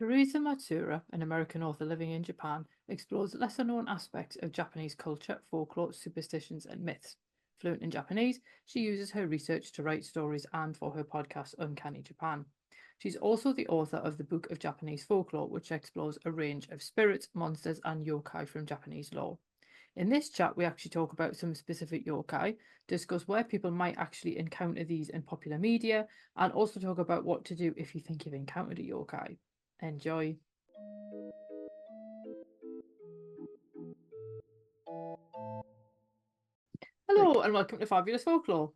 Thersa Matsuura, an American author living in Japan, explores lesser known aspects of Japanese culture, folklore, superstitions, and myths. Fluent in Japanese, she uses her research to write stories and for her podcast Uncanny Japan. She's also the author of the Book of Japanese Folklore, which explores a range of spirits, monsters, and yokai from Japanese lore. In this chat, we actually talk about some specific yokai, discuss where people might actually encounter these in popular media, and also talk about what to do if you think you've encountered a yokai. Enjoy. Hello, Like, and welcome to Fabulous Folklore.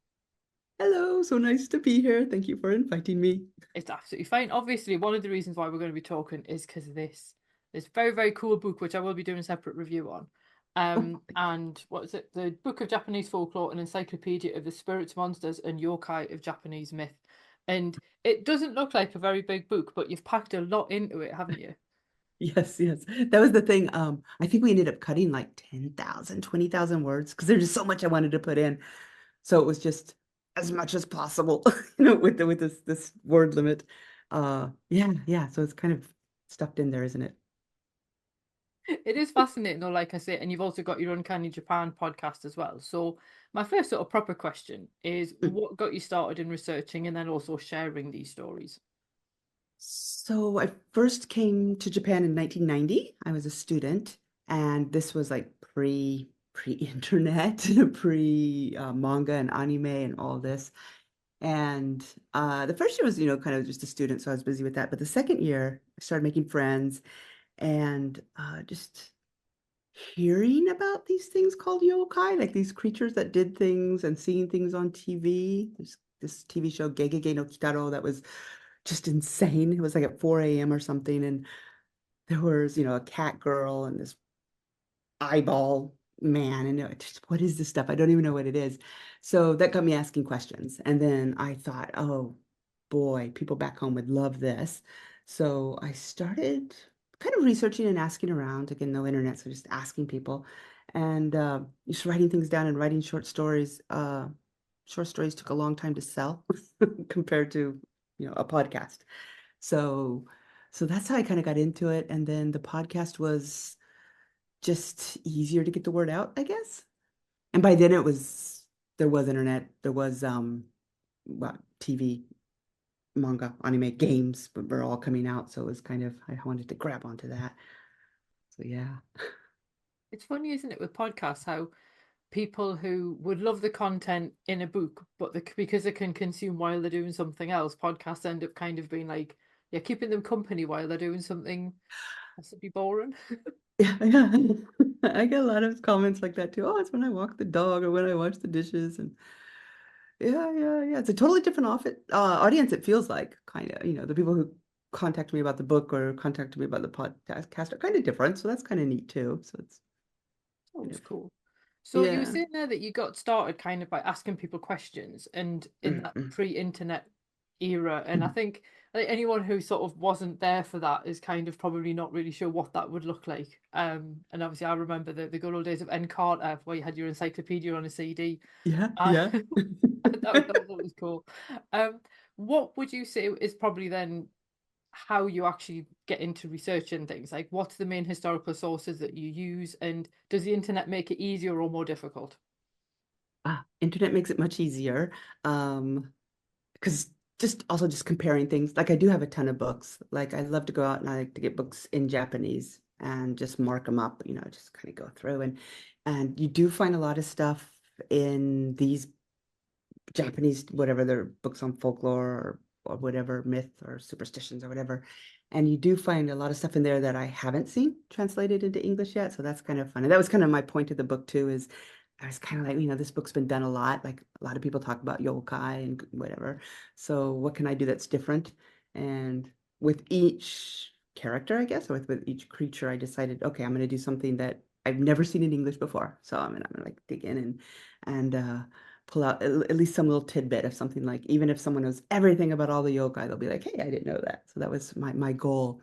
hello, so nice to be here. Thank you for inviting me. It's absolutely fine. Obviously, one of the reasons why we're going to be talking is because of this very, very cool book, which I will be doing a separate review on. Oh, And what is it? The Book of Japanese Folklore, an encyclopedia of the spirits, monsters, and yokai of Japanese myth. And it doesn't look like a very big book, but you've packed a lot into it, haven't you? yes, yes. That was the thing. I think we ended up cutting like 10,000, 20,000 words because there's just so much I wanted to put in. So it was just as much as possible, with this word limit. Yeah, yeah. So it's kind of stuffed in there, isn't it? It is fascinating, though, like I say, and you've also got your Uncanny Japan podcast as well. So, my first sort of proper question is Mm. what got you started in researching and then also sharing these stories? So I first came to Japan in 1990. I was a student, and this was like pre-internet, pre manga and anime and all this. And the first year was, kind of just a student, so I was busy with that. But the second year, I started making friends and just hearing about these things called yokai, like these creatures that did things and seeing things on TV. There's this TV show, Gegege no Kitaro, that was just insane. It was like at 4 a.m. or something. And there was, a cat girl and this eyeball man. And just, what is this stuff? I don't even know what it is. So that got me asking questions. And then I thought, oh boy, people back home would love this. So I started kind of researching and asking around. Again, no internet, so just asking people and just writing things down and writing short stories. Short stories took a long time to sell compared to, a podcast. So, so that's how I kind of got into it. And then the podcast was just easier to get the word out, I guess. And by then there was internet, there was what, TV, manga, anime, games, but were all coming out. So it was kind of, I wanted to grab onto that. So yeah. It's funny, isn't it, with podcasts, how people who would love the content in a book, but because they can consume while they're doing something else, podcasts end up kind of being like, yeah, keeping them company while they're doing something that's to be boring. Yeah, yeah. I get a lot of comments like that too. Oh, it's when I walk the dog or when I wash the dishes. And yeah, yeah, yeah. It's a totally different audience, it feels like, kind of, the people who contact me about the book or contact me about the podcast are kind of different. So that's kind of neat too. So it's Oh, kind it's of, cool. So you were yeah. saying there that you got started kind of by asking people questions and in that Mm-mm. pre-internet era. And I think anyone who sort of wasn't there for that is kind of probably not really sure what that would look like. And obviously I remember the good old days of Encarta where you had your encyclopedia on a CD. Yeah, yeah. That that was always cool. Um, what would you say is probably then how you actually get into researching things? Like, what's the main historical sources that you use, and does the internet make it easier or more difficult? Internet makes it much easier. Because just comparing things, like I do have a ton of books. Like I love to go out and I like to get books in Japanese and just mark them up, just kind of go through and you do find a lot of stuff in these Japanese, whatever their books on folklore or whatever, myth or superstitions or whatever. And you do find a lot of stuff in there that I haven't seen translated into English yet. So that's kind of fun. And that was kind of my point of the book too, is I was kind of like, this book's been done a lot. Like a lot of people talk about yokai and whatever. So what can I do that's different? And with each character, I guess, or with each creature, I decided, okay, I'm going to do something that I've never seen in English before. So I'm gonna like dig in and pull out at least some little tidbit of something, like even if someone knows everything about all the yokai, they'll be like, hey, I didn't know that. So that was my goal.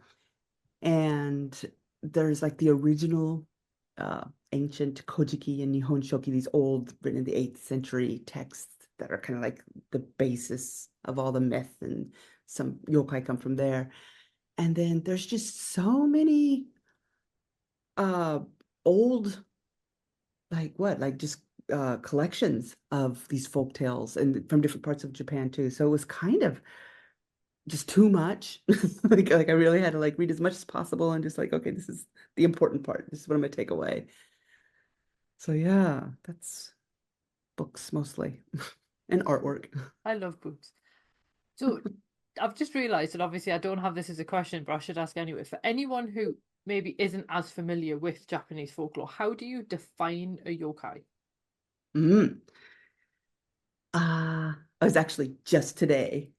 And there's like the original uh, ancient Kojiki and Nihon Shoki, these old, written in the 8th century texts that are kind of like the basis of all the myth, and some yokai come from there. And then there's just so many uh old, like what, like just collections of these folk tales and from different parts of Japan too. So it was kind of just too much. Like I really had to like read as much as possible and just like, okay, this is the important part. This is what I'm gonna take away. So yeah, that's books mostly and artwork. I love books. So I've just realised, and obviously I don't have this as a question, but I should ask anyway. For anyone who maybe isn't as familiar with Japanese folklore, how do you define a yokai? Mm. I was actually just today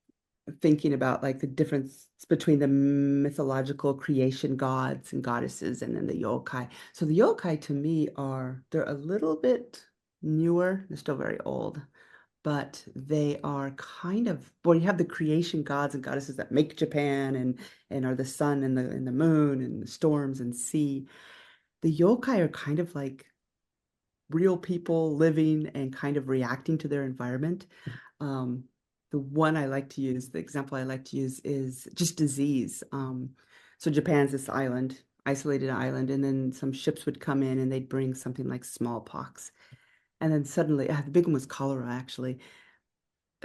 thinking about like the difference between the mythological creation gods and goddesses and then the yokai. So the yokai to me are they're a little bit newer, they're still very old, but they are kind of well, you have the creation gods and goddesses that make Japan and are the sun and the moon and the storms and sea. The yokai are kind of like real people living and kind of reacting to their environment. Um, the one I like to use, the example I like to use is just disease. So Japan's this island, isolated island, and then some ships would come in and they'd bring something like smallpox. And then suddenly, the big one was cholera, actually.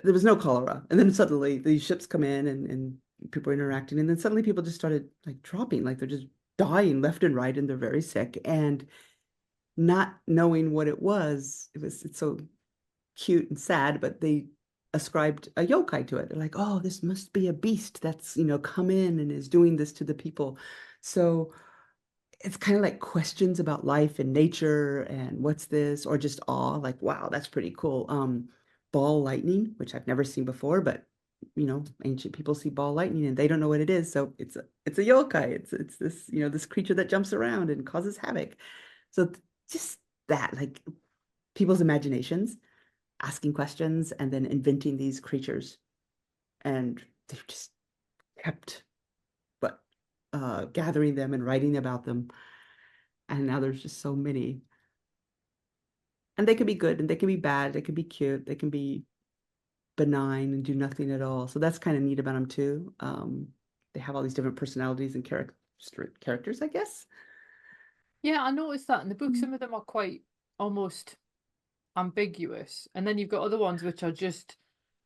There was no cholera. And then suddenly these ships come in and people are interacting. And then suddenly people just started like dropping, like they're just dying left and right and they're very sick. And not knowing what it's so cute and sad, but they ascribed a yokai to it. They're like, oh, this must be a beast that's, come in and is doing this to the people. So it's kind of like questions about life and nature and what's this, or just awe, like, wow, that's pretty cool. Ball lightning, which I've never seen before, but ancient people see ball lightning and they don't know what it is. So it's a yokai. It's this, this creature that jumps around and causes havoc. So just that, like people's imaginations, asking questions and then inventing these creatures. And they've just kept but gathering them and writing about them. And now there's just so many. And they can be good and they can be bad. They can be cute. They can be benign and do nothing at all. So that's kind of neat about them too. They have all these different personalities and characters, I guess. Yeah, I noticed that in the book. Some of them are quite almost ambiguous, and then you've got other ones which are just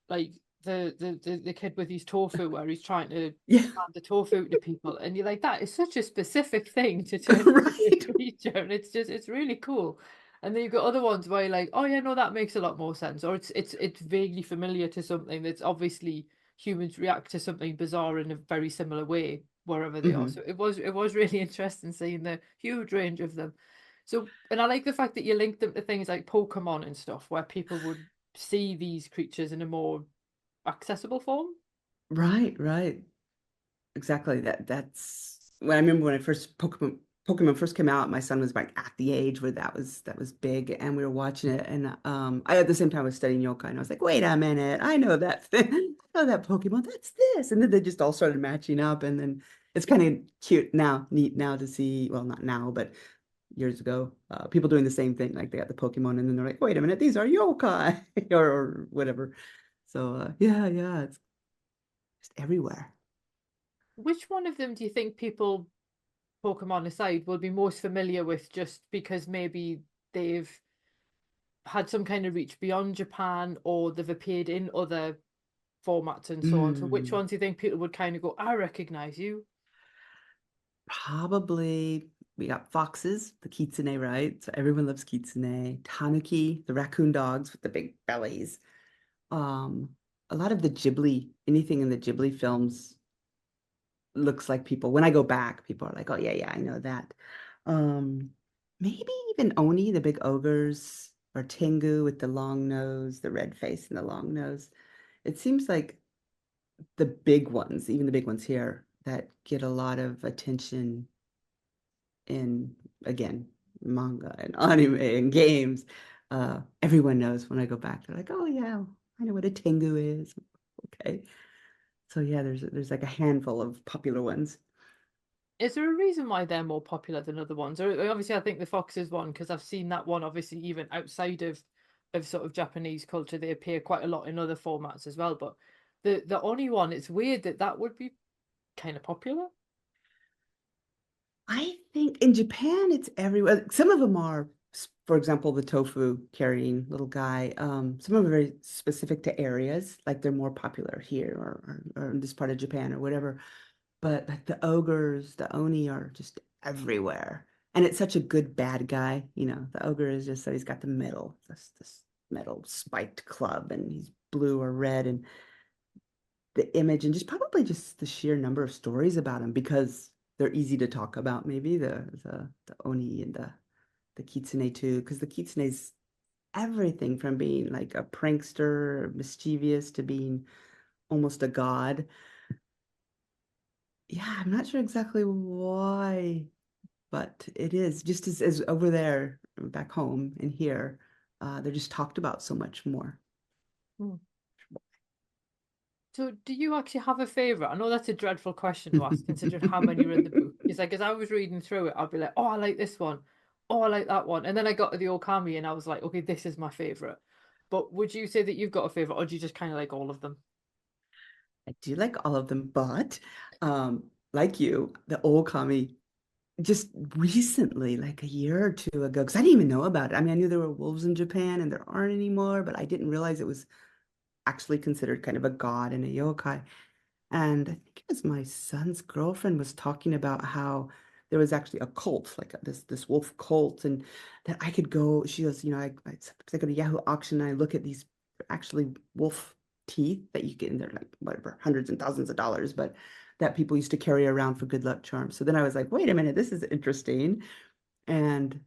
like the kid with his tofu where he's trying to Yeah, hand the tofu to people, and you're like, that is such a specific thing to turn into a right. creature, and it's really cool. And then you've got other ones where you're like, oh yeah, no, that makes a lot more sense, or it's vaguely familiar to something that's obviously humans react to something bizarre in a very similar way wherever they are. Hmm. So it was really interesting seeing the huge range of them. So, and I like the fact that you link them to things like Pokemon and stuff, where people would see these creatures in a more accessible form. Right, right. Exactly. That's when I remember when I first Pokemon first came out, my son was like at the age where that was big and we were watching it and I at the same time was studying yokai and I was like, wait a minute, I know that thing. I know that Pokemon, that's this. And then they just all started matching up and then it's kind of cute now, neat now to see, well, not now, but years ago, people doing the same thing. Like they got the Pokemon and then they're like, wait a minute, these are yokai or whatever. So yeah, yeah, it's just everywhere. Which one of them do you think people, Pokemon aside, will be most familiar with just because maybe they've had some kind of reach beyond Japan or they've appeared in other formats and so on? So which Mm. ones do you think people would kind of go, I recognize you? Probably we got foxes, the kitsune, right? So everyone loves kitsune. Tanuki, the raccoon dogs with the big bellies. Um, a lot of the Ghibli, anything in the Ghibli films looks like people. When I go back, people are like, "Oh yeah, yeah, I know that." Um, Maybe even Oni, the big ogres, or Tengu with the long nose, the red face and the long nose. It seems like the big ones, even the big ones here, that get a lot of attention in again manga and anime and games. Everyone knows when I go back, they're like, "Oh yeah, I know what a tengu is." Okay, so yeah, there's like a handful of popular ones. Is there a reason why they're more popular than other ones? Or obviously, I think the Fox is one because I've seen that one. Obviously, even outside of sort of Japanese culture, they appear quite a lot in other formats as well. But the Oni one, it's weird that that would be kind of popular. I think in Japan it's everywhere. Some of them are, for example, the tofu carrying little guy. Some of them are very specific to areas, like they're more popular here or in this part of Japan or whatever. But like the ogres, the oni are just everywhere. And it's such a good bad guy. The ogre is just so he's got the metal, this metal spiked club, and he's blue or red, and the image and just probably just the sheer number of stories about him because they're easy to talk about, maybe the oni and the kitsune too, because the kitsune's everything from being like a prankster, mischievous, to being almost a god. Yeah, I'm not sure exactly why, but it is just as over there back home and here, they're just talked about so much more. Hmm. So, do you actually have a favorite? I know that's a dreadful question to ask, considering how many are in the book. It's like as I was reading through it, I'd be like, "Oh, I like this one. Oh, I like that one." And then I got to the Okami, and I was like, "Okay, this is my favorite." But would you say that you've got a favorite, or do you just kind of like all of them? I do like all of them, but like you, the old kami just recently, like a year or two ago, because I didn't even know about it. I mean, I knew there were wolves in Japan and there aren't anymore, but I didn't realize it was actually considered kind of a god and a yokai. And I think it was my son's girlfriend was talking about how there was actually a cult, like this wolf cult, and that I could go. She goes, I sometimes I go to Yahoo auction and I look at these actually wolf teeth that you get, and they're like whatever, hundreds and thousands of dollars, but that people used to carry around for good luck charms. So then I was like, wait a minute, this is interesting. And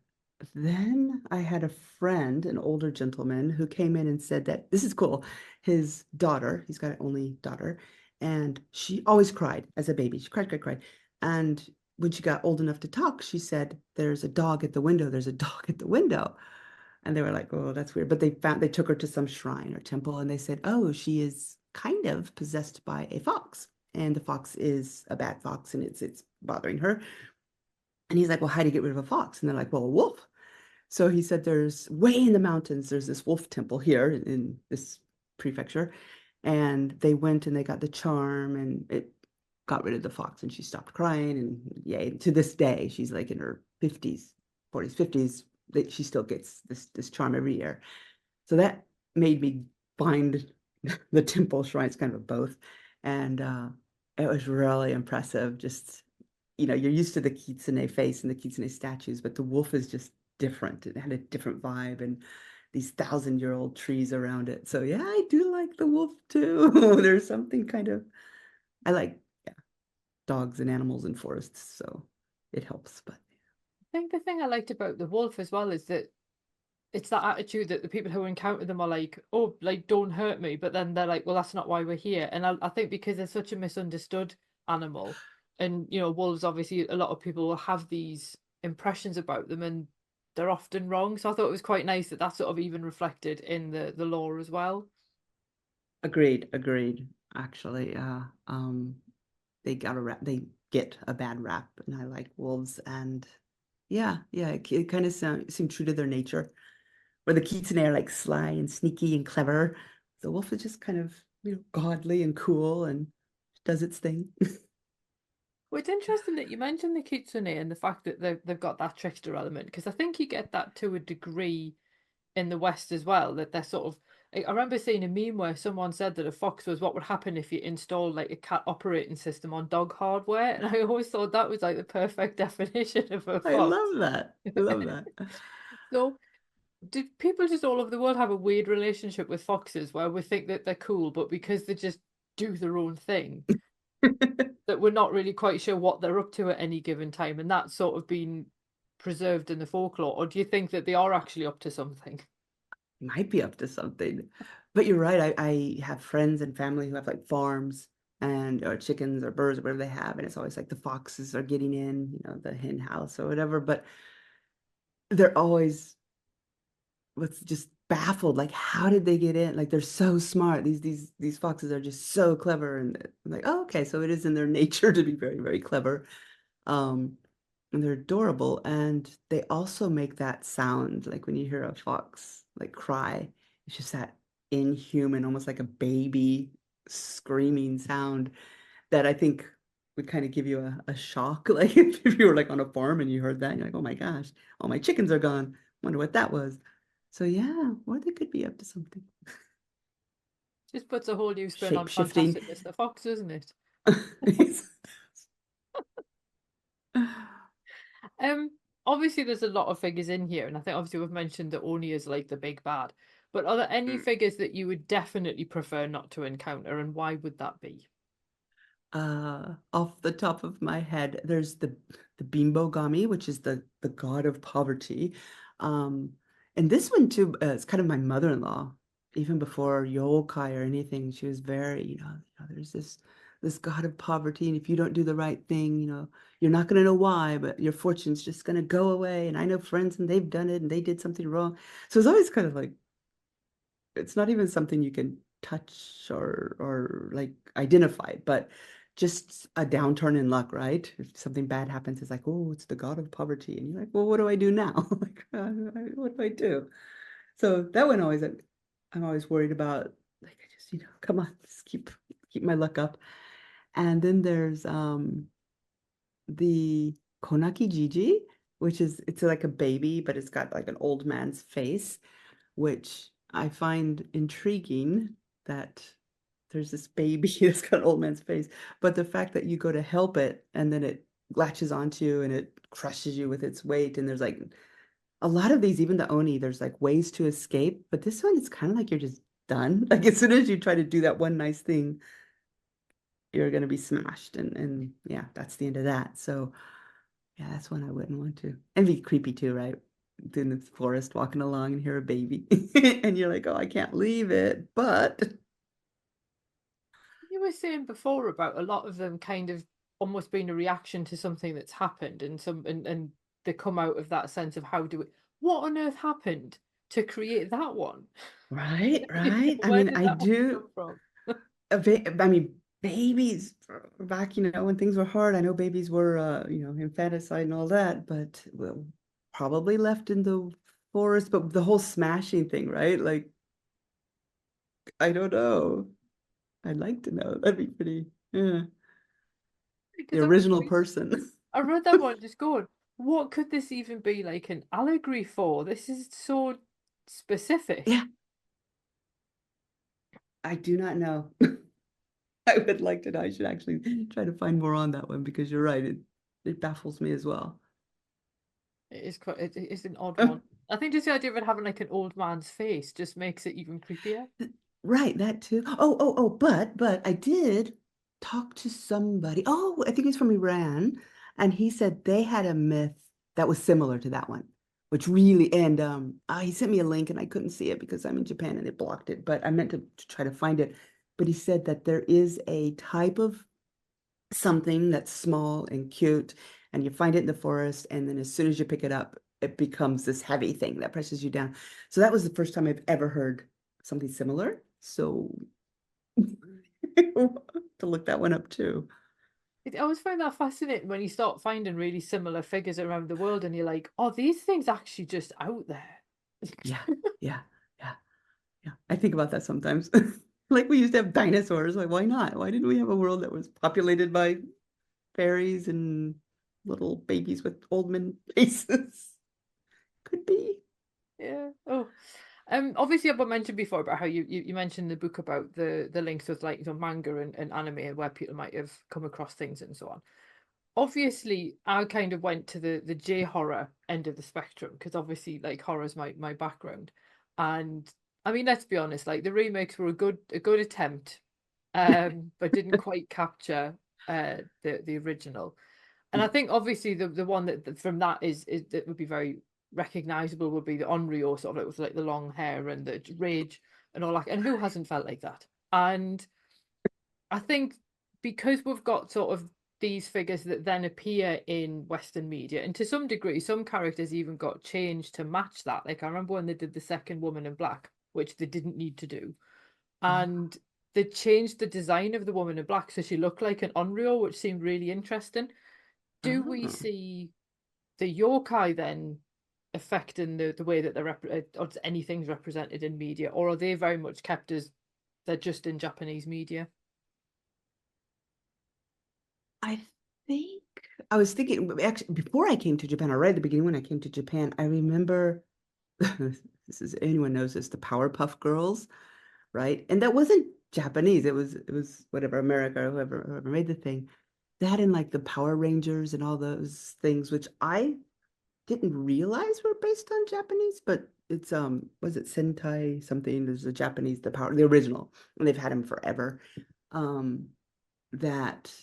then I had a friend, an older gentleman, who came in and said that this is cool. His daughter, he's got an only daughter, and she always cried as a baby. She cried, cried, cried. And when she got old enough to talk, she said, "There's a dog at the window. There's a dog at the window." And they were like, "Oh, that's weird." But they took her to some shrine or temple, and they said, "Oh, she is kind of possessed by a fox. And the fox is a bad fox, and it's bothering her." And he's like, "Well, how do you get rid of a fox?" And they're like, "Well, a wolf." So he said, "There's way in the mountains, there's this wolf temple here in this prefecture." And they went and they got the charm and it got rid of the fox and she stopped crying. And yay, to this day, she's like in her 50s, 40s, 50s, that she still gets this charm every year. So that made me find the temple shrines, kind of both. And it was really impressive. Just, you're used to the kitsune face and the kitsune statues, but the wolf is just different. It had a different vibe and these 1,000-year-old trees around it. So yeah, I do like the wolf too. There's something kind of, I like, yeah, dogs and animals in forests, so it helps. But I think the thing I liked about the wolf as well is that it's that attitude that the people who encounter them are like, oh, like, don't hurt me. But then they're like, well, that's not why we're here. And I think because they're such a misunderstood animal, and, wolves, obviously, a lot of people will have these impressions about them and they're often wrong. So I thought it was quite nice that that's sort of even reflected in the law as well. agreed, agreed. Actually, they get a bad rap, and I like wolves. And yeah, yeah, it kind of seemed true to their nature. Where the kitsune are like sly and sneaky and clever. The wolf is just kind of, godly and cool and does its thing. Well, it's interesting that you mentioned the kitsune and the fact that they've got that trickster element, because I think you get that to a degree in the West as well, that they're sort of. I remember seeing a meme where someone said that a fox was what would happen if you installed like a cat operating system on dog hardware, and I always thought that was like the perfect definition of a I fox. love that. I love that. So, did people just all over the world have a weird relationship with foxes where we think that they're cool, but because they just do their own thing, that we're not really quite sure what they're up to at any given time, and that's sort of been preserved in the folklore? Or do you think that they are actually up to something? Might be up to something. But you're right. I have friends and family who have like farms and or chickens or birds or whatever they have, and it's always like the foxes are getting in, the hen house or whatever. But they're always was just baffled, like how did they get in? Like they're so smart. These foxes are just so clever, and I'm like, oh, okay, so it is in their nature to be very, very clever. Um, and they're adorable, and they also make that sound like when you hear a fox like cry. It's just that inhuman, almost like a baby screaming sound that I think would kind of give you a shock. Like if you were like on a farm and you heard that, you're like, oh my gosh, all my chickens are gone. Wonder what that was. So yeah, or they could be up to something. Just puts a whole new spin Shape on shifting. Fantastic Mr. Fox, doesn't it? Um, Obviously there's a lot of figures in here, and I think obviously we've mentioned that Oni is like the big bad. But are there any figures that you would definitely prefer not to encounter, and why would that be? Off the top of my head, there's the Bimbo Gami, which is the god of poverty. Um, and this one too, it's kind of my mother-in-law. Even before yokai or anything, she was very, there's this god of poverty, and if you don't do the right thing, you're not gonna know why, but your fortune's just gonna go away. And I know friends, and they've done it, and they did something wrong. So it's always kind of like it's not even something you can touch or like identify, but just a downturn in luck, right? If something bad happens, it's like, oh, it's the god of poverty, and you're like, well, what do I do now? Like, what do I do? So that one always, I'm always worried about. Like, I just, come on, just keep my luck up. And then there's the Konaki Jiji, which is it's like a baby, but it's got like an old man's face, which I find intriguing that there's this baby that's got an old man's face, but the fact that you go to help it and then it latches onto you and it crushes you with its weight, and there's like a lot of these, even the Oni, there's like ways to escape, but this one it's kind of like you're just done. Like as soon as you try to do that one nice thing, you're gonna be smashed, and yeah, that's the end of that. So yeah, that's one I wouldn't want to. And be creepy too, right? In the forest walking along and hear a baby. And you're like, oh, I can't leave it. But You were saying before about a lot of them kind of almost being a reaction to something that's happened, and and they come out of that sense of how do it what on earth happened to create that one? right, right. I Where mean, did I that one do. come from? I mean, babies back, when things were hard. I know babies were, infanticide and all that, but well, probably left in the forest. But the whole smashing thing, right? Like, I don't know. I'd like to know. That'd be pretty. Yeah. The Because I was original reading, person. I read that one just going, what could this even be like an allegory for? This is so specific. Yeah, I do not know. I would like to know. I should actually try to find more on that one because you're right. It baffles me as well. It is quite it is an odd one. I think just the idea of it having like an old man's face just makes it even creepier. Right, that too. Oh, but I did talk to somebody. Oh, I think he's from Iran, and he said they had a myth that was similar to that one, which really and he sent me a link and I couldn't see it because I'm in Japan and it blocked it, but I meant to try to find it. But he said that there is a type of something that's small and cute, and you find it in the forest, and then as soon as you pick it up, it becomes this heavy thing that presses you down. So that was the first time I've ever heard something similar. So to look that one up too. I always find that fascinating when you start finding really similar figures around the world and you're like, oh, these things actually just out there. Yeah, yeah, yeah, yeah. I think about that sometimes. Like we used to have dinosaurs. Like, why not? Why didn't we have a world that was populated by fairies and little babies with old men faces? Could be. Yeah. Oh. Obviously I've mentioned before about how you mentioned the book about the links with like manga and anime and where people might have come across things and so on. Obviously I kind of went to the J horror end of the spectrum because obviously like horror is my background. And I mean let's be honest, like the remakes were a good attempt, but didn't quite capture the original. And I think obviously the one that from that is that would be very recognizable would be the Onryo sort of like with like the long hair and the rage and all that. And who hasn't felt like that? And I think because we've got sort of these figures that then appear in Western media, and to some degree, some characters even got changed to match that. Like I remember when they did the second Woman in Black, which they didn't need to do, Oh, and they changed the design of the Woman in Black so she looked like an Onryo, which seemed really interesting. Do we oh. see the yokai then affecting the way that or anything's represented in media, or are they very much kept as they're just in Japanese media? I think I was thinking actually before I came to Japan, or right at the beginning when I came to Japan, I remember this is anyone knows this, the Powerpuff Girls, right? And that wasn't Japanese. It was whatever, America or whoever made the thing. That and like the Power Rangers and all those things, which I didn't realize were based on Japanese, but it's was it Sentai something? There's a Japanese, the original, and they've had them forever. Um, that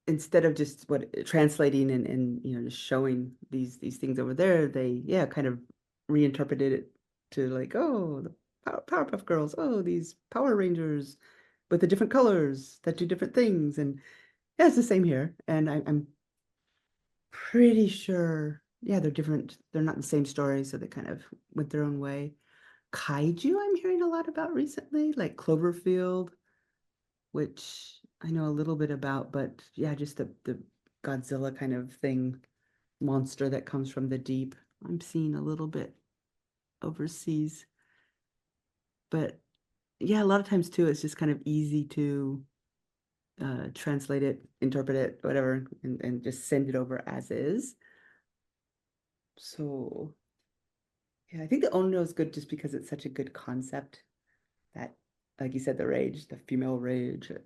instead of just what translating and just showing these things over there, they kind of reinterpreted it to like, oh, the Powerpuff Girls, oh, these Power Rangers with the different colors that do different things, and yeah, it's the same here. And I'm pretty sure, yeah, they're different. They're not the same story, so they kind of went their own way. Kaiju, I'm hearing a lot about recently, like Cloverfield, which I know a little bit about, but yeah, just the Godzilla kind of thing, monster that comes from the deep. I'm seeing a little bit overseas, but yeah, a lot of times too, it's just kind of easy to translate it, interpret it, whatever, and just send it over as is. So yeah, I think the Onryo is good just because it's such a good concept that, like you said, the rage, the female rage, it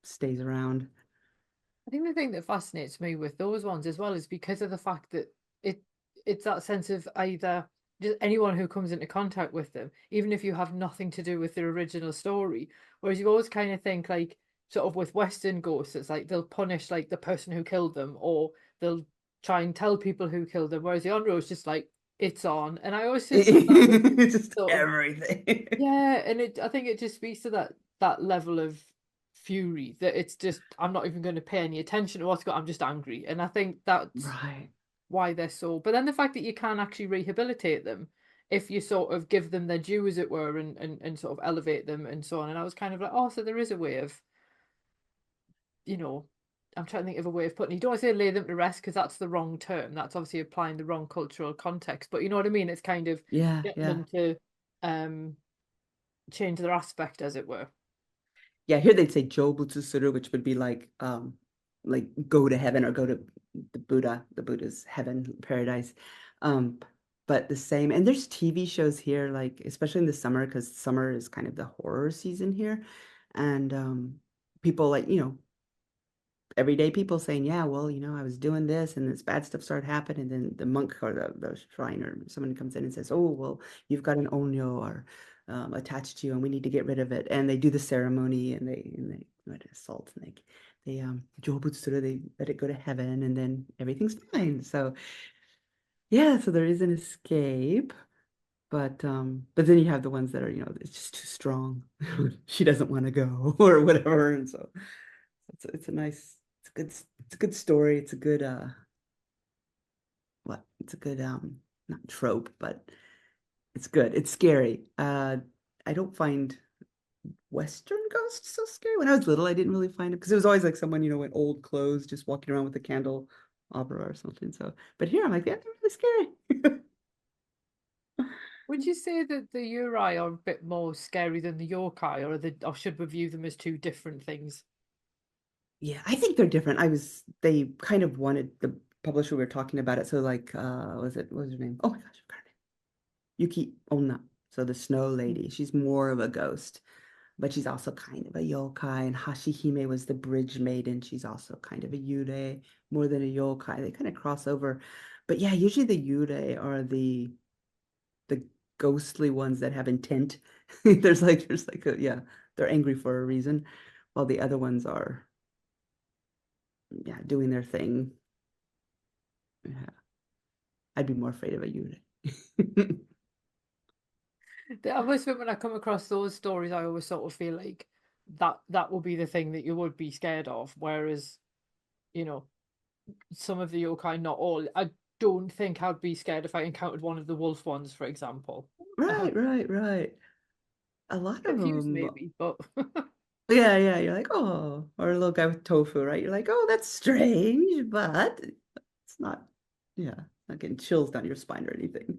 stays around. I think the thing that fascinates me with those ones as well is because of the fact that it it's that sense of either just anyone who comes into contact with them, even if you have nothing to do with the original story. Whereas you always kind of think like sort of with Western ghosts, it's like they'll punish like the person who killed them or they'll try and tell people who killed them. Whereas the Onryo is just like it's on. And I always just thought that was It's just sort of everything. yeah, and I think it just speaks to that level of fury that it's just I'm not even going to pay any attention to what's going. I'm just angry, and I think that's Right. why they're so. But then the fact that you can actually rehabilitate them if you sort of give them their due, as it were, and sort of elevate them and so on. And I was kind of like, oh, so there is a way of, you know, I'm trying to think of a way of putting it. You don't want to say lay them to rest because that's the wrong term. That's obviously applying the wrong cultural context. But you know what I mean? It's kind of Yeah, getting yeah. them to um change their aspect, as it were. Yeah, here they'd say Jobutsu suru, which would be like go to heaven or go to the Buddha's heaven, paradise. Um, but the same, and there's TV shows here, like especially in the summer, because summer is kind of the horror season here. And people like, everyday people saying, yeah, well, I was doing this and this bad stuff started happening. And then the monk or the shrine or someone comes in and says, oh, well, you've got an onyo or attached to you and we need to get rid of it. And they do the ceremony and they let it salt and they jobutsuru, they let it go to heaven and then everything's fine. So yeah, so there is an escape. But then you have the ones that are, it's just too strong. She doesn't want to go or whatever. And so it's a nice, it's a good story. It's a good what? It's a good not trope, but it's good. It's scary. I don't find Western ghosts so scary. When I was little, I didn't really find it because it was always like someone, in old clothes, just walking around with a candle opera or something. So, but here I'm like, yeah, they're really scary. Would you say that the Yurei are a bit more scary than the Yokai, or should we view them as two different things? Yeah, I think they're different. They kind of wanted the publisher we were talking about it. So like, what was her name? Oh my gosh, I forgot her name. Yuki Onna. So the snow lady. She's more of a ghost, but she's also kind of a yokai. And Hashihime was the bridge maiden. She's also kind of a yurei, more than a yokai. They kind of cross over. But yeah, usually the yurei are the ghostly ones that have intent. There's like they're angry for a reason, while the other ones are doing their thing. Yeah, I'd be more afraid of a yurei. I must admit, when I come across those stories, I always sort of feel like that will be the thing that you would be scared of. Whereas, you know, some of the yokai, not all. I don't think I'd be scared if I encountered one of the wolf ones, for example. Right, right, right. A lot of Confused them. maybe, but Yeah, yeah. You're like, oh, or a little guy with tofu, right? You're like, oh, that's strange, but it's not, yeah, not getting chills down your spine or anything.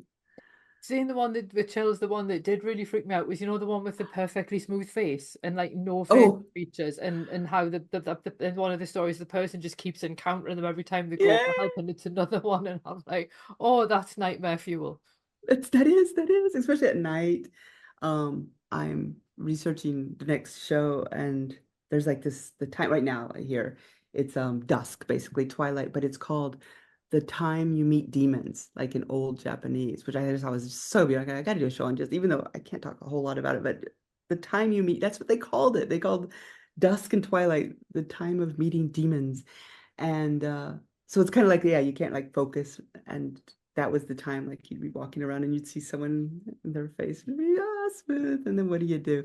seeing the one that with chills, the one that did really freak me out was, the one with the perfectly smooth face and like no facial Oh, features, and how in one of the stories the person just keeps encountering them every time they go yeah. for help, and it's another one, and I'm like, oh, that's nightmare fuel. That is, especially at night. I'm researching the next show, and there's like the time right now here. It's dusk, basically twilight, but it's called The Time You Meet Demons, like in old Japanese, which I just thought was so beautiful. I gotta do a show on, just even though I can't talk a whole lot about it, but the time you meet, that's what they called it. They called dusk and twilight the time of meeting demons. And so it's kind of like, yeah, you can't like focus. And that was the time like you'd be walking around and you'd see someone in their face and be, ah, smooth. And then what do you do?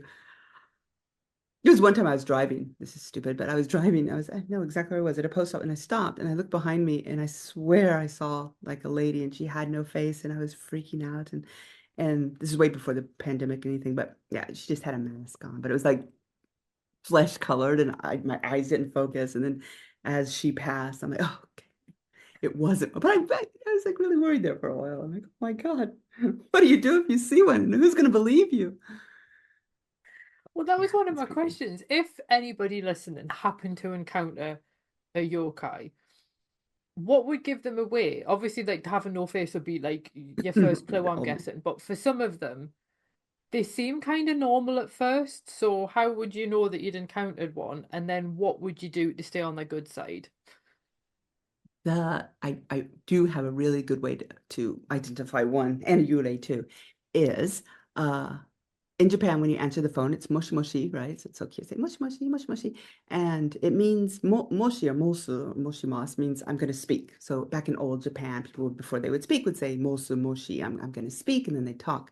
There was one time I was driving. This is stupid, but I was driving. I know exactly where I was at a post office, and I stopped and I looked behind me, and I swear I saw like a lady, and she had no face, and I was freaking out. And this is way before the pandemic or anything, but yeah, she just had a mask on, but it was like flesh colored, and my eyes didn't focus. And then as she passed, I'm like, oh, okay. It wasn't, but I was like really worried there for a while. I'm like, oh my God, what do you do if you see one? Who's going to believe you? Well, that Yeah, was one of it's my creepy. questions. If anybody listening happened to encounter a yokai, what would give them away? Obviously, like having no face would be like your first clue, The I'm only guessing. But for some of them, they seem kind of normal at first. So how would you know that you'd encountered one? And then what would you do to stay on the good side? I do have a really good way to identify one, and a yurei too, is uh in Japan, when you answer the phone, it's moshi moshi, right? So it's so cute. Say moshi moshi, moshi moshi. And it means moshi or mosu, or moshimasu means I'm going to speak. So back in old Japan, people would, before they would speak, would say mosu moshi, I'm going to speak, and then they talk.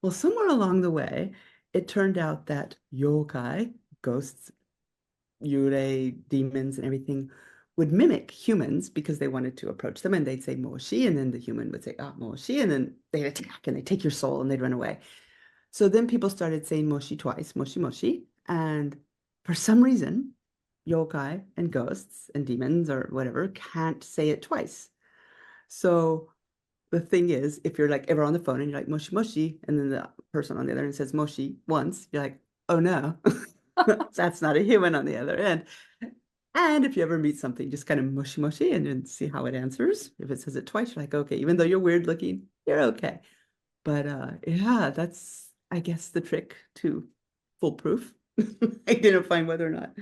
Well, somewhere along the way, it turned out that yokai, ghosts, yurei, demons, and everything would mimic humans because they wanted to approach them, and they'd say moshi, and then the human would say ah moshi, and then they'd attack and they'd take your soul and they'd run away. So then people started saying moshi twice, moshi moshi. And for some reason, yokai and ghosts and demons or whatever can't say it twice. So the thing is, if you're like ever on the phone and you're like moshi moshi, and then the person on the other end says moshi once, you're like, oh no, that's not a human on the other end. And if you ever meet something, just kind of mushy mushy and then see how it answers. If it says it twice, you're like, okay, even though you're weird looking, you're okay. But yeah, that's I guess the trick to foolproof, identifying whether or not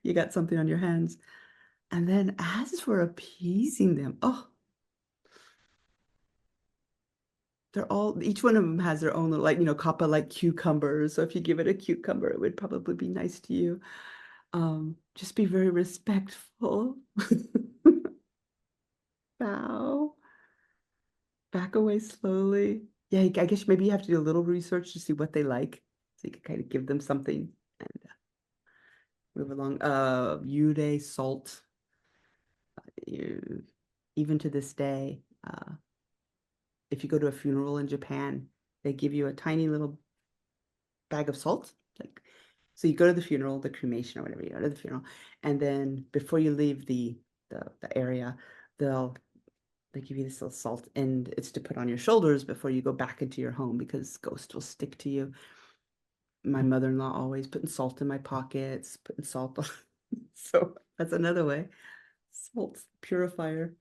you got something on your hands. And then as for appeasing them, oh, they're all each one of them has their own little like kappa like cucumbers. So if you give it a cucumber, it would probably be nice to you. Just be very respectful. Bow, back away slowly. Yeah, I guess maybe you have to do a little research to see what they like, so you can kind of give them something and move along. Yude salt. You, even to this day, if you go to a funeral in Japan, they give you a tiny little bag of salt. Like, so you go to the funeral, the cremation or whatever, you go to the funeral, and then before you leave the area, they'll they give you this little salt, and it's to put on your shoulders before you go back into your home because ghosts will stick to you. My mother-in-law always putting salt in my pockets, putting salt on. So that's another way. Salt purifier.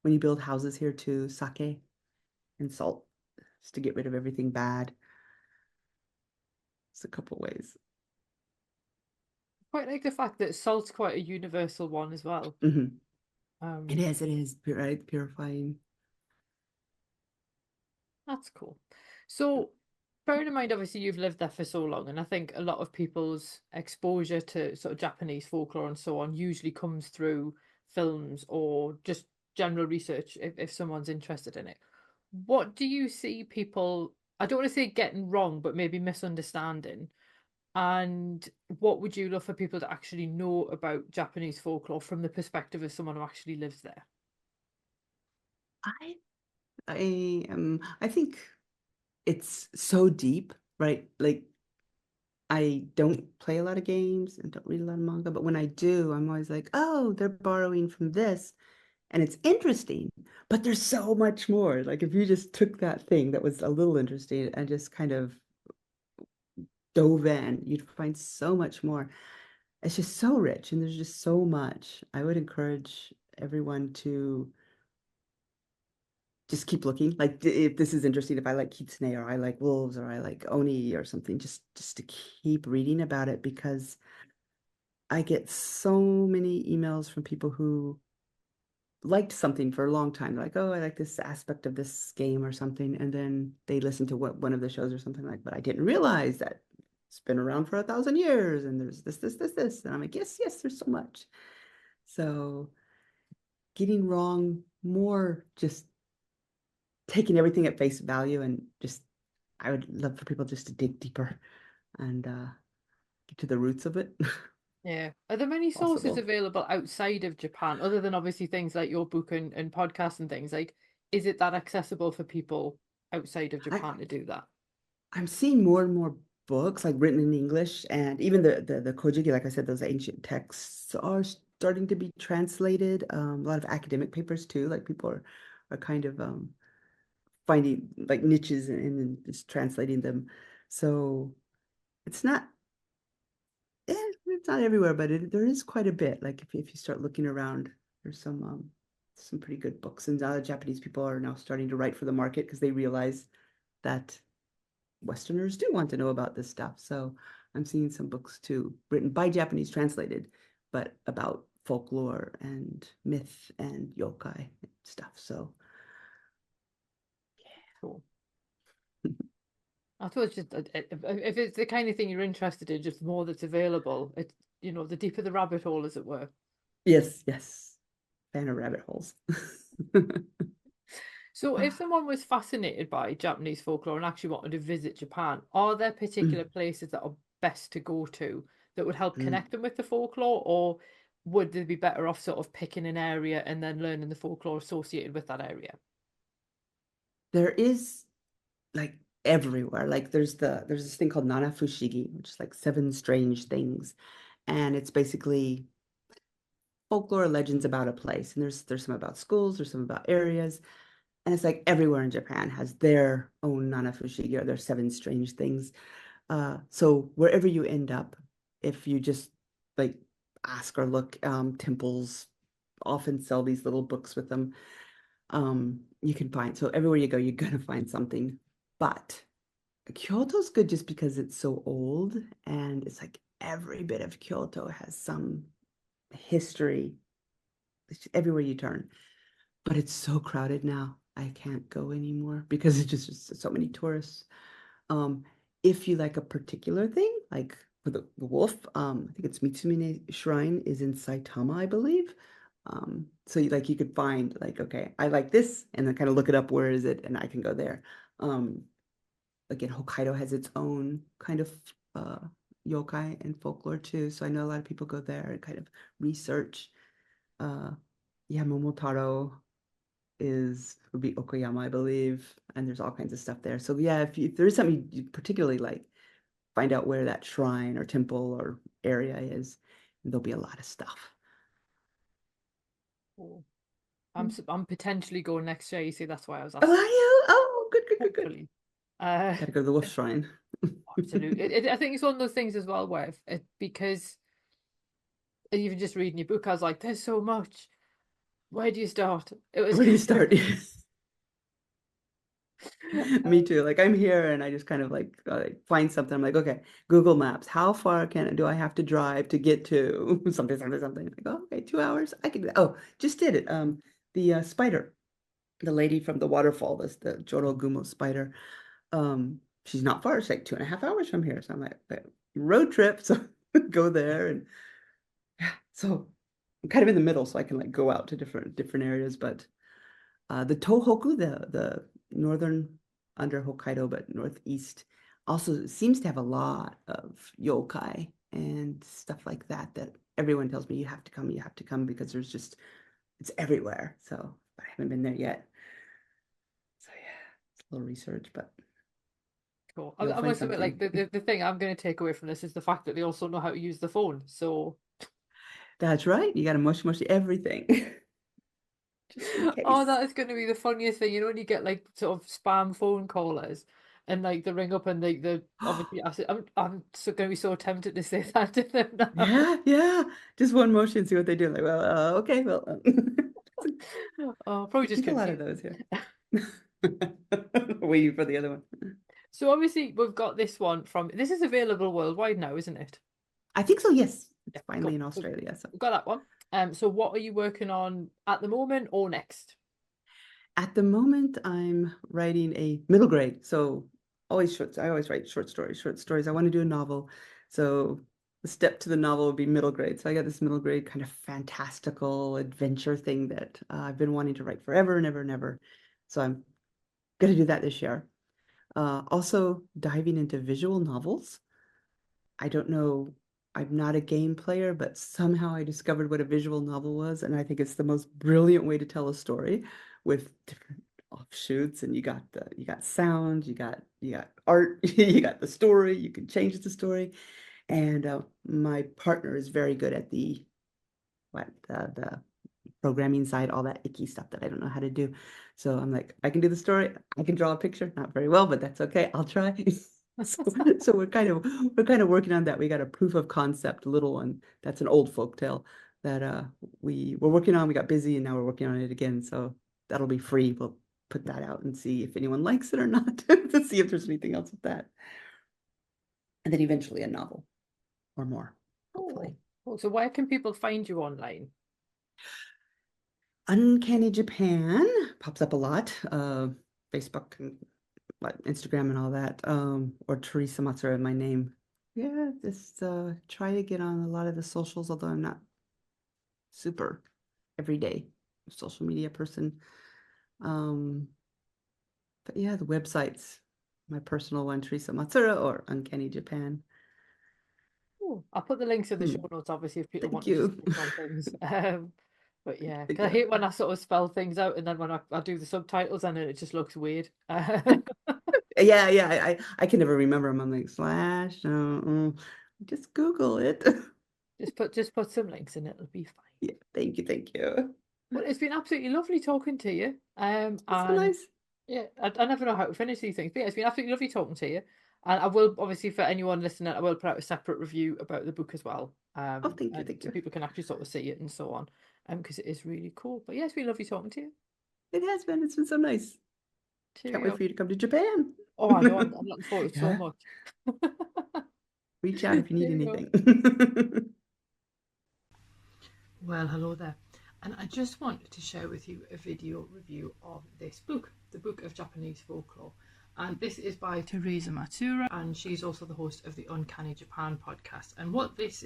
When you build houses here too, sake and salt, just to get rid of everything bad. It's a couple ways. Quite like the fact that salt's quite a universal one as well. Hmm. Um, It is, right? Purifying. That's cool. So, bearing in mind, obviously, you've lived there for so long, and I think a lot of people's exposure to sort of Japanese folklore and so on usually comes through films or just general research if someone's interested in it. What do you see people, I don't want to say getting wrong, but maybe misunderstanding? And what would you love for people to actually know about Japanese folklore from the perspective of someone who actually lives there? I I think it's so deep, right? Like I don't play a lot of games and don't read a lot of manga, but when I do, I'm always like, oh, they're borrowing from this. and it's interesting, but there's so much more. Like if you just took that thing that was a little interesting and just kind of dove in, you'd find so much more. It's just so rich and there's just so much. I would encourage everyone to just keep looking. Like if this is interesting, if I like kitsune or I like wolves or I like oni or something, just to keep reading about it because I get so many emails from people who liked something for a long time, like, oh, I like this aspect of this game or something, and then they listen to one of the shows or something like, but I didn't realize that it's been around for 1,000 years, and there's this, and I'm like, yes, yes, there's so much. So getting wrong more, just taking everything at face value, and just I would love for people just to dig deeper and get to the roots of it. Yeah. Are there many sources Possible. available outside of Japan, other than obviously things like your book and podcasts and things? Like, is it that accessible for people outside of I Japan to do that? I'm seeing more and more books like written in English, and even the Kojiki, like I said, those ancient texts are starting to be translated. A lot of academic papers too, like people are kind of finding like niches and just translating them. So it's not it's not everywhere, but there is quite a bit. Like if you start looking around, there's some pretty good books, and Japanese people are now starting to write for the market because they realize that Westerners do want to know about this stuff. So I'm seeing some books too, written by Japanese, translated, but about folklore and myth and yokai stuff. So Cool. I thought it's just if it's the kind of thing you're interested in, just more that's available. It's the deeper the rabbit hole, as it were. yes, yes, fan of rabbit holes. So, if someone was fascinated by Japanese folklore and actually wanted to visit Japan, are there particular places that are best to go to that would help connect them with the folklore, or would they be better off sort of picking an area and then learning the folklore associated with that area? There is like everywhere. Like there's this thing called Nana Fushigi, which is like seven strange things, and it's basically folklore legends about a place. And there's some about schools, there's some about areas, and it's like everywhere in Japan has their own Nana Fushigi or their seven strange things. So wherever you end up, if you just like ask or look, temples often sell these little books with them. You can find, so everywhere you go, you're gonna find something. But Kyoto's good just because it's so old and it's like every bit of Kyoto has some history. It's just everywhere you turn. But it's so crowded now. I can't go anymore because it's just so many tourists. Um, if you like a particular thing, like for the wolf, I think it's Mitsumine Shrine is in Saitama, I believe. So you could find like, okay, I like this, and then kind of look it up, where is it, and I can go there. Um, Again, Hokkaido has its own kind of uh yokai and folklore too. So I know a lot of people go there and kind of research. Uh, yeah, Momotaro would be Okayama, I believe, and there's all kinds of stuff there. So yeah, if there is something you particularly like, find out where that shrine or temple or area is, and there'll be a lot of stuff. Or I'm potentially going next year. You see, that's why I was Oh, are asking. you? Oh, good, good, good, good. Hopefully, uh, Gotta go to the wolf shrine. absolutely. I think it's one of those things as well where because even just reading your book, I was like, there's so much. Where do you start? It was Where do you start? Me um, too. Like I'm here and I just kind of like find something. I'm like, okay, Google Maps. How far do I have to drive to get to something, something, something? Like, oh, okay, 2 hours. I can do that. Oh, just did it. The spider, the lady from the waterfall, this the Jorogumo spider. She's not far. It's like 2.5 hours from here. So I'm like, okay, road trip. So go there, and yeah. So I'm kind of in the middle, so I can like go out to different areas. But the Tohoku, the northern under Hokkaido, but northeast, also seems to have a lot of yokai and stuff like that. That everyone tells me you have to come because it's everywhere. So I haven't been there yet. So yeah, it's a little research, but cool. you'll I find must admit, like something. the thing I'm going to take away from this is the fact that they also know how to use the phone. So That's right. You got to mush everything. just in Oh, case. that is going to be the funniest thing. You know, when you get like sort of spam phone callers and like they ring up and they obviously ask it. I'm so going to be so tempted to say that to them now. Yeah, yeah. Just one motion, see what they do. Like, well, okay, well, Oh, probably we just keep a lot of confused. those here. Waiting for the other one. So obviously we've got this one from this is available worldwide now, isn't it? I think so, yes. It's Yeah, finally cool. in So Australia. So we've got that one. So what are you working on at the moment or next? at the moment, I'm writing a middle grade. So always short, I always write short stories, short stories. I want to do a novel. So the step to the novel would be middle grade. So I got this middle grade kind of fantastical adventure thing that I've been wanting to write forever and ever and ever. So I'm going to do that this year. Also diving into visual novels. I don't know, I'm not a game player, but somehow I discovered what a visual novel was, and I think it's the most brilliant way to tell a story with different offshoots. And you got sound, you got art, you got the story, you can change the story. And my partner is very good at the programming side, all that icky stuff that I don't know how to do. So I'm like, I can do the story, I can draw a picture, not very well, but that's okay. I'll try. So, so we're kind of working on that. We got a proof of concept little one. That's an old folk tale that we were working on. We got busy and now we're working on it again. So that'll be free. We'll put that out and see if anyone likes it or not to see if there's anything else with that. And then eventually a novel or more, Oh, hopefully. cool. So where can people find you online? Uncanny Japan pops up a lot. Facebook and Instagram and all that. Or Thersa Matsuura, my name. Yeah, just try to get on a lot of the socials, although I'm not super everyday social media person. Um, but yeah, the websites, my personal one, Thersa Matsuura or Uncanny Japan. Oh, I'll put the links in the show Hmm, notes, obviously, if people thank want to just you. click on things. But yeah, because I Yeah. hate when I sort of spell things out and then when I do the subtitles and then it just looks weird. Yeah, yeah, I can never remember them. I'm like, slash, just Google it. just put some links in, it'll be fine. Yeah, thank you. Well, it's been absolutely lovely talking to you. That's so And nice. yeah, I never know how to finish these things, but yeah, it's been absolutely lovely talking to you. And I will obviously for anyone listening, I will put out a separate review about the book as well. Oh, thank you, And thank so you. people can actually sort of see it and so on. Because it is really cool. But yeah, it's been lovely talking to you. It has been. It's been so nice. Can't wait Cheerio. for you to come to Japan. Oh, I know. I'm looking forward to it so Yeah. much. Reach out if you need Cheerio. anything. Well, hello there. And I just wanted to share with you a video review of this book, the Book of Japanese Folklore. And this is by Thersa Matsuura, and she's also the host of the Uncanny Japan podcast. And what this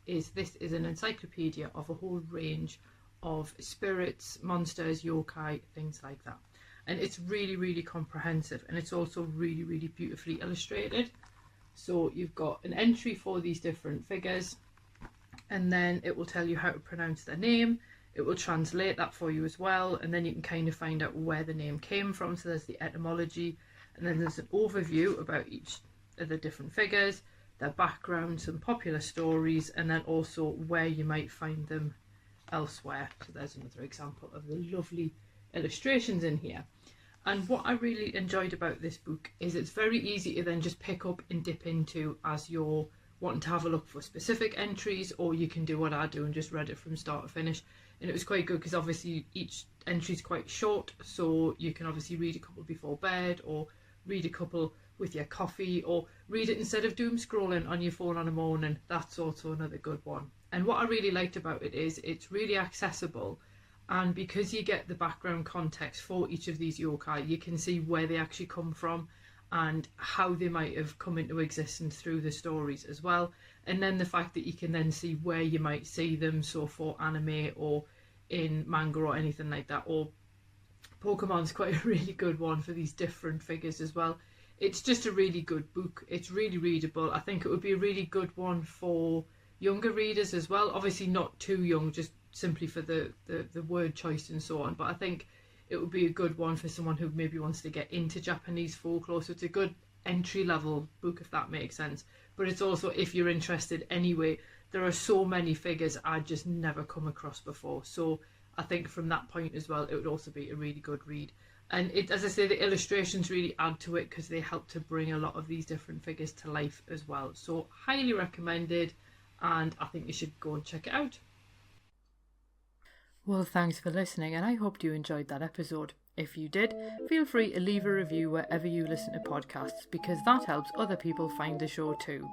this is an encyclopedia of a whole range of spirits, monsters, yokai, things like that. And it's really, really comprehensive, and it's also really, really beautifully illustrated. So you've got an entry for these different figures, and then it will tell you how to pronounce their name. It will translate that for you as well, and then you can kind of find out where the name came from. So there's the etymology, and then there's an overview about each of the different figures, their background, some popular stories, and then also where you might find them elsewhere. So there's another example of the lovely illustrations in here. And what I really enjoyed about this book is it's very easy to then just pick up and dip into as you're wanting to have a look for specific entries, or you can do what I do and just read it from start to finish. And it was quite good because obviously each entry is quite short, so you can obviously read a couple before bed, or read a couple with your coffee, or read it instead of doom scrolling on your phone on a morning. That's also another good one. And what I really liked about it is it's really accessible, and because you get the background context for each of these yokai, you can see where they actually come from and how they might have come into existence through the stories as well. And then the fact that you can then see where you might see them, so for anime or in manga or anything like that, or Pokemon's quite a really good one for these different figures as well. It's just a really good book. It's really readable. I think it would be a really good one for younger readers as well. Obviously not too young, just simply for the word choice and so on. But I think it would be a good one for someone who maybe wants to get into Japanese folklore. So it's a good entry level book, if that makes sense. But it's also, if you're interested anyway, there are so many figures I just never come across before. So I think from that point as well, it would also be a really good read. And it, as I say, the illustrations really add to it because they help to bring a lot of these different figures to life as well. So highly recommended, and I think you should go and check it out. Well, thanks for listening, and I hope you enjoyed that episode. If you did, feel free to leave a review wherever you listen to podcasts because that helps other people find the show too.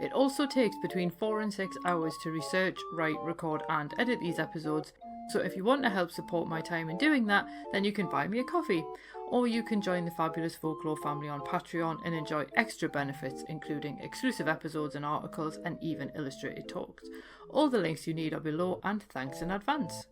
It also takes between 4 and 6 hours to research, write, record, and edit these episodes. So if you want to help support my time in doing that, then you can buy me a coffee. Or you can join the Fabulous Folklore family on Patreon and enjoy extra benefits, including exclusive episodes and articles, and even illustrated talks. All the links you need are below, and thanks in advance.